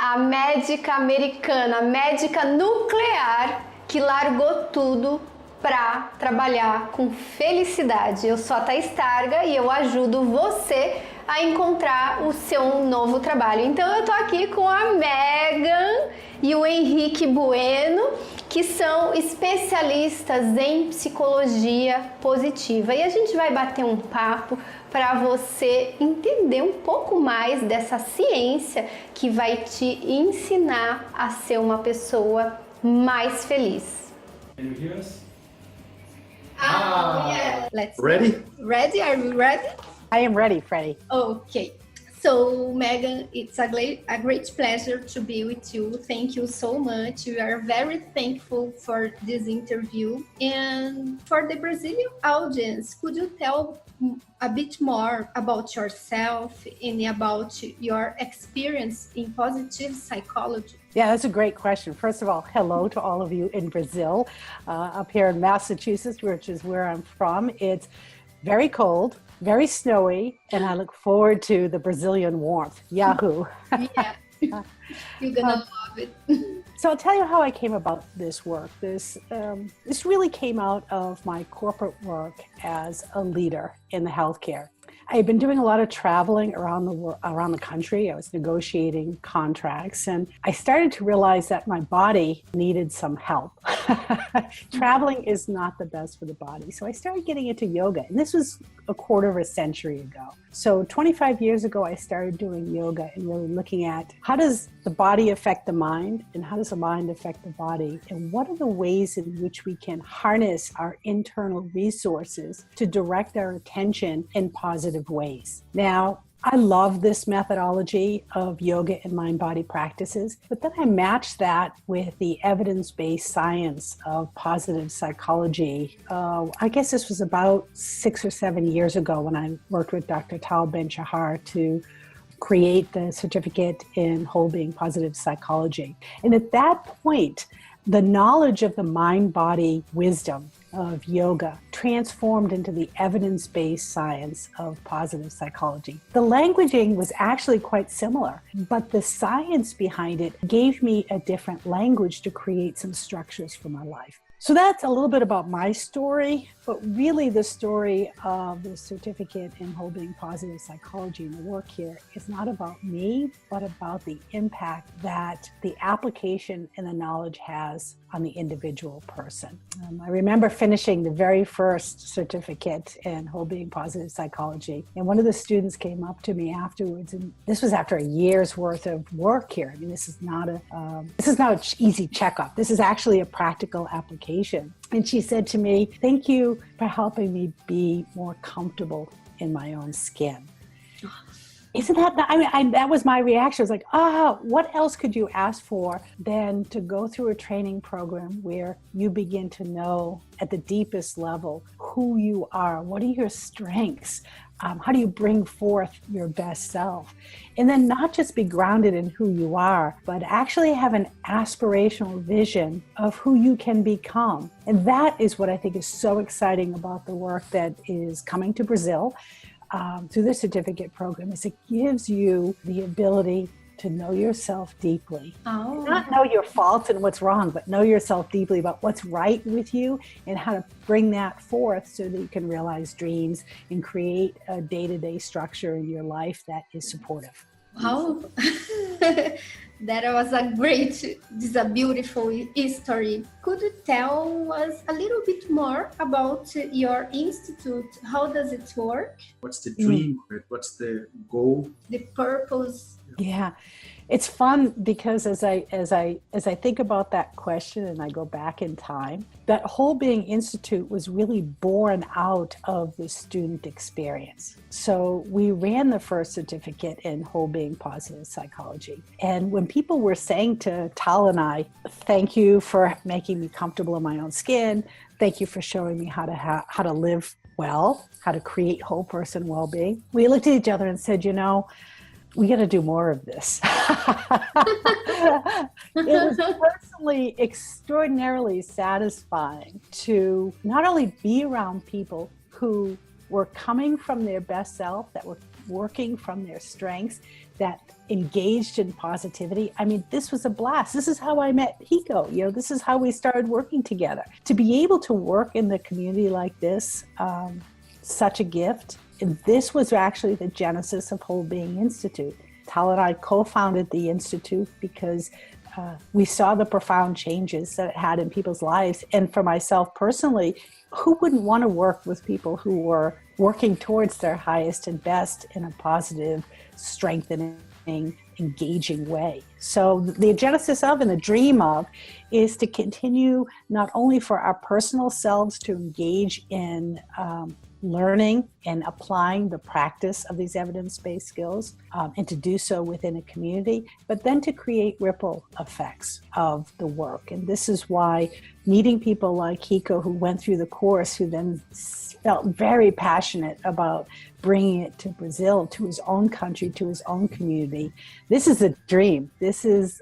a médica americana, a médica nuclear que largou tudo para trabalhar com felicidade. Eu sou a Thaís Targa e eu ajudo você a encontrar o seu novo trabalho. Então eu tô aqui com a Megan e o Henrique Bueno, que são especialistas em psicologia positiva. E a gente vai bater um papo para você entender um pouco mais dessa ciência que vai te ensinar a ser uma pessoa mais feliz. Can you hear us? Yeah. Let's Ready? Go. Ready? Are we ready? I am ready, Freddie. Okay. So, Megan, it's a great pleasure to be with you. Thank you so much. We are very thankful for this interview. And for the Brazilian audience, could you tell a bit more about yourself and about your experience in positive psychology? Yeah, that's a great question. First of all, hello to all of you in Brazil, up here in Massachusetts, which is where I'm from. It's very cold, very snowy, and I look forward to the Brazilian warmth. Yahoo! Yeah, you're gonna love it. So I'll tell you how I came about this work. This really came out of my corporate work as a leader in the healthcare. I had been doing a lot of traveling around the country. I was negotiating contracts, and I started to realize that my body needed some help. Traveling is not the best for the body. So I started getting into yoga, and this was a quarter of a century ago. So 25 years ago, I started doing yoga and really looking at how does the body affect the mind, and how does the mind affect the body, and what are the ways in which we can harness our internal resources to direct our attention in positive ways. Now, I love this methodology of yoga and mind-body practices, but then I matched that with the evidence-based science of positive psychology. I guess this was about 6 or 7 years ago when I worked with Dr. Tal Ben-Shahar to create the certificate in whole being positive psychology. And at that point, the knowledge of the mind-body wisdom of yoga transformed into the evidence-based science of positive psychology. The languaging was actually quite similar, but the science behind it gave me a different language to create some structures for my life. So that's a little bit about my story, but really the story of the certificate in whole being positive psychology and the work here is not about me, but about the impact that the application and the knowledge has on the individual person. I remember finishing the very first certificate in whole being positive psychology, and one of the students came up to me afterwards, and this was after a year's worth of work here. I mean, this is not an easy checkup. This is actually a practical application. And she said to me, "Thank you for helping me be more comfortable in my own skin." Isn't that, that was my reaction. I was like, what else could you ask for than to go through a training program where you begin to know at the deepest level who you are, what are your strengths, how do you bring forth your best self? And then not just be grounded in who you are, but actually have an aspirational vision of who you can become. And that is what I think is so exciting about the work that is coming to Brazil through the certificate program, is it gives you the ability to know yourself deeply. Not know your faults and what's wrong, but know yourself deeply about what's right with you and how to bring that forth so that you can realize dreams and create a day-to-day structure in your life that is supportive. Wow, that was this is a beautiful story. Could you tell us a little bit more about your institute? How does it work? What's the dream? What's the goal? The purpose? Yeah, it's fun because as I think about that question and I go back in time, that Whole Being Institute was really born out of the student experience. So we ran the first certificate in Whole Being Positive Psychology. And when people were saying to Tal and I, "Thank you for making me comfortable in my own skin. Thank you for showing me how to live well, how to create whole person well-being," we looked at each other and said, we got to do more of this. It was personally extraordinarily satisfying to not only be around people who were coming from their best self, that were working from their strengths, that engaged in positivity. I mean, this was a blast. This is how I met Hiko. This is how we started working together. To be able to work in the community like this, such a gift. And this was actually the genesis of Whole Being Institute. Tal and I co-founded the Institute because we saw the profound changes that it had in people's lives. And for myself personally, who wouldn't want to work with people who were working towards their highest and best in a positive, strengthening, engaging way? So the genesis of and the dream of is to continue not only for our personal selves to engage in learning and applying the practice of these evidence-based skills, and to do so within a community, but then to create ripple effects of the work. And this is why meeting people like Hiko, who went through the course, who then felt very passionate about bringing it to Brazil, to his own country, to his own community. This is a dream. This is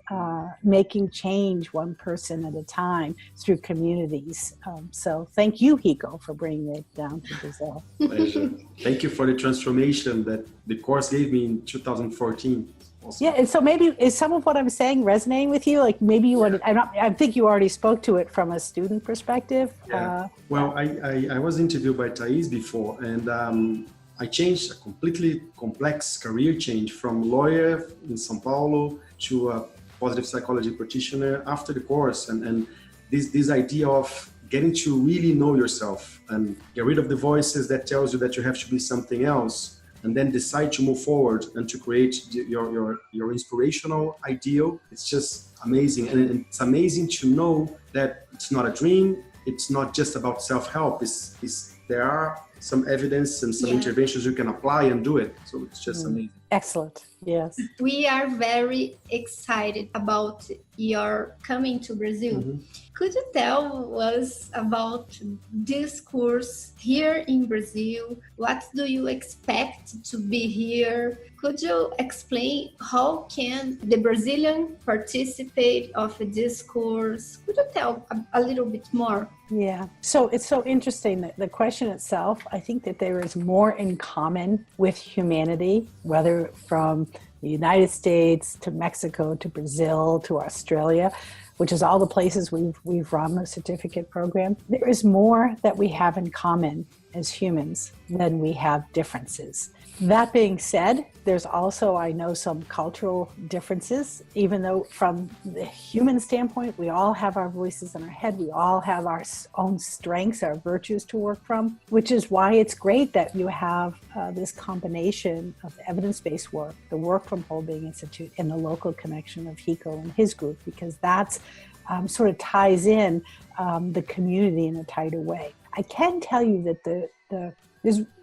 making change one person at a time through communities. So thank you, Hiko, for bringing it down to Brazil. Pleasure. Thank you for the transformation that the course gave me in 2014. Also. Yeah, and so maybe is some of what I'm saying resonating with you? Like maybe you want to, I think you already spoke to it from a student perspective. Yeah. Well, I was interviewed by Thais before, and I changed a completely complex career change from lawyer in São Paulo to a positive psychology practitioner after the course. And this idea of getting to really know yourself and get rid of the voices that tells you that you have to be something else, and then decide to move forward and to create your inspirational ideal. It's just amazing. And it's amazing to know that it's not a dream. It's not just about self-help. There are some evidence and some interventions you can apply and do it. So it's just amazing. Excellent. Yes. We are very excited about your coming to Brazil. Mm-hmm. Could you tell us about this course here in Brazil? What do you expect to be here? Could you explain how can the Brazilian participate of this course? Could you tell a little bit more? Yeah. So it's so interesting that the question itself, I think that there is more in common with humanity, whether from the United States to Mexico to Brazil to Australia, which is all the places we've run the certificate program. There is more that we have in common as humans than we have differences. That being said, there's also, I know, some cultural differences, even though from the human standpoint, we all have our voices in our head. We all have our own strengths, our virtues to work from, which is why it's great that you have this combination of evidence-based work, the work from Whole Being Institute, and the local connection of Hiko and his group, because that's sort of ties in the community in a tighter way. I can tell you that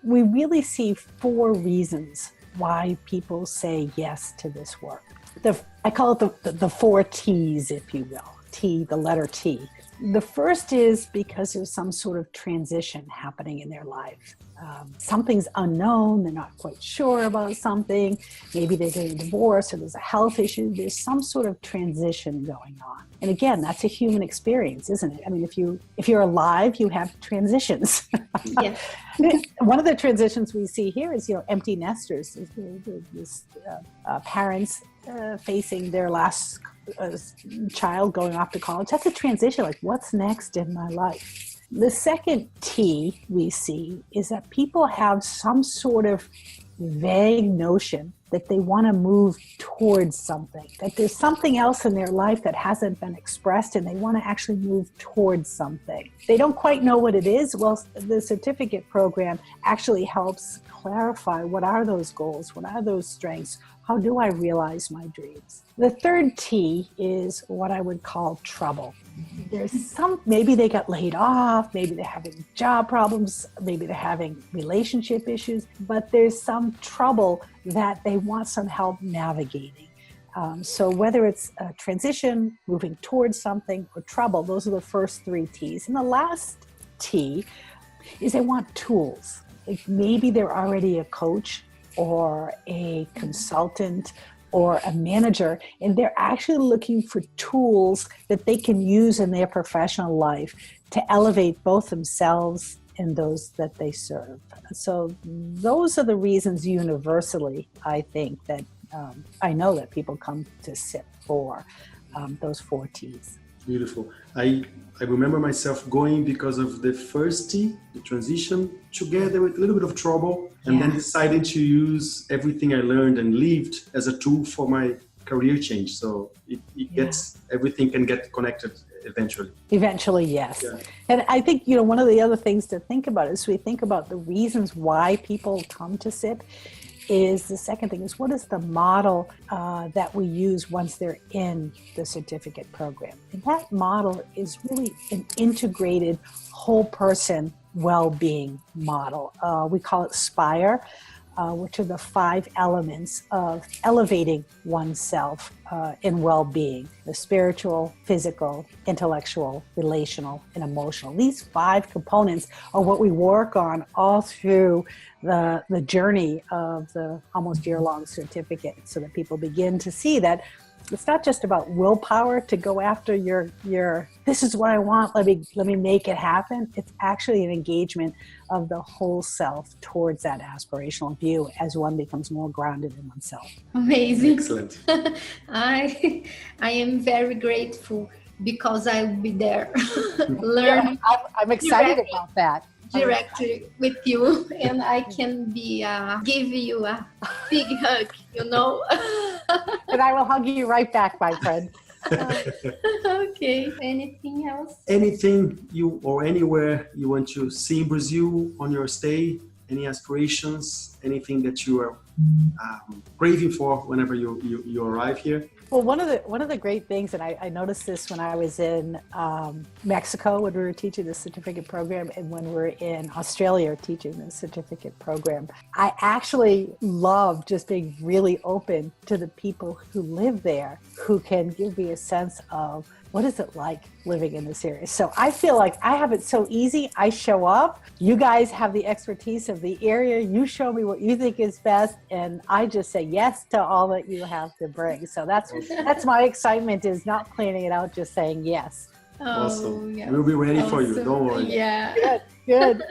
we really see 4 reasons why people say yes to this work. I call it the 4 T's, if you will. T, the letter T. The first is because there's some sort of transition happening in their life. Something's unknown, they're not quite sure about something. Maybe they're getting a divorce or there's a health issue. There's some sort of transition going on. And again, that's a human experience, isn't it? I mean, if you're alive, you have transitions. Yeah. One of the transitions we see here is, empty nesters, parents facing their last child going off to college. That's a transition, like what's next in my life? The second T we see is that people have some sort of vague notion that they want to move towards something, that there's something else in their life that hasn't been expressed and they want to actually move towards something. They don't quite know what it is. Well, the certificate program actually helps clarify what are those goals, what are those strengths, how do I realize my dreams? The third T is what I would call trouble. Maybe they got laid off, maybe they're having job problems, maybe they're having relationship issues, but there's some trouble that they want some help navigating. So whether it's a transition, moving towards something, or trouble, those are the first 3 T's. And the last T is they want tools. Like maybe they're already a coach or a consultant or a manager, and they're actually looking for tools that they can use in their professional life to elevate both themselves and those that they serve. So those are the reasons universally, I think, that I know that people come to SIP for those 4 T's. Beautiful. I remember myself going because of the first T, the transition, together with a little bit of trouble, and then deciding to use everything I learned and lived as a tool for my career change. So it gets, everything can get connected eventually. Eventually, yes. Yeah. And I think, one of the other things to think about is we think about the reasons why people come to SIP. Is the second thing is what is the model that we use once they're in the certificate program? And that model is really an integrated whole person well-being model. We call it SPIRE, which are the 5 elements of elevating oneself in well-being: the spiritual, physical, intellectual, relational, and emotional. These 5 components are what we work on all through the journey of the almost year-long certificate, so that people begin to see that it's not just about willpower to go after your this is what I want, let me make it happen. It's actually an engagement of the whole self towards that aspirational view as one becomes more grounded in oneself. Amazing. Excellent. I am very grateful because I will be there learning I'm excited about that. directly with you, and I can give you a big hug, And I will hug you right back, my friend. Okay. Anything else? Anything you or anywhere you want to see in Brazil on your stay? Any aspirations? Anything that you are craving for whenever you arrive here? Well, one of the great things, and I noticed this when I was in Mexico when we were teaching the certificate program, and when we're in Australia teaching the certificate program, I actually love just being really open to the people who live there, who can give me a sense of what is it like living in this area. So I feel like I have it so easy. I show up, you guys have the expertise of the area, you show me what you think is best, and I just say yes to all that you have to bring. So that's my excitement, is not planning it out, just saying yes. Awesome. Yes. We'll be ready for you, don't worry. Yeah. Good.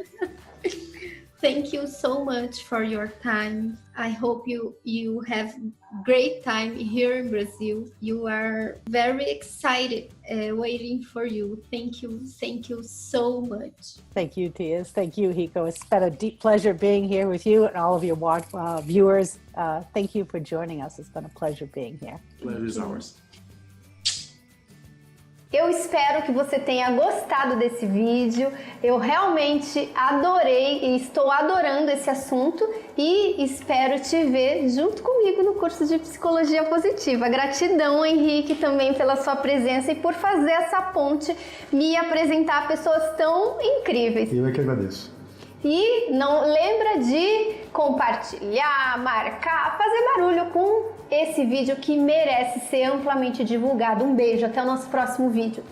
Thank you so much for your time. I hope you have great time here in Brazil. You are very excited waiting for you. Thank you so much. Thank you, Tias. Thank you, Hiko. It's been a deep pleasure being here with you and all of your viewers. Thank you for joining us. It's been a pleasure being here. Pleasure is ours. Eu espero que você tenha gostado desse vídeo. Eu realmente adorei e estou adorando esse assunto e espero te ver junto comigo no curso de Psicologia Positiva. Gratidão, Henrique, também pela sua presença e por fazer essa ponte, me apresentar pessoas tão incríveis. Eu é que agradeço. E não lembra de compartilhar, marcar, fazer barulho com esse vídeo que merece ser amplamente divulgado. Um beijo, até o nosso próximo vídeo.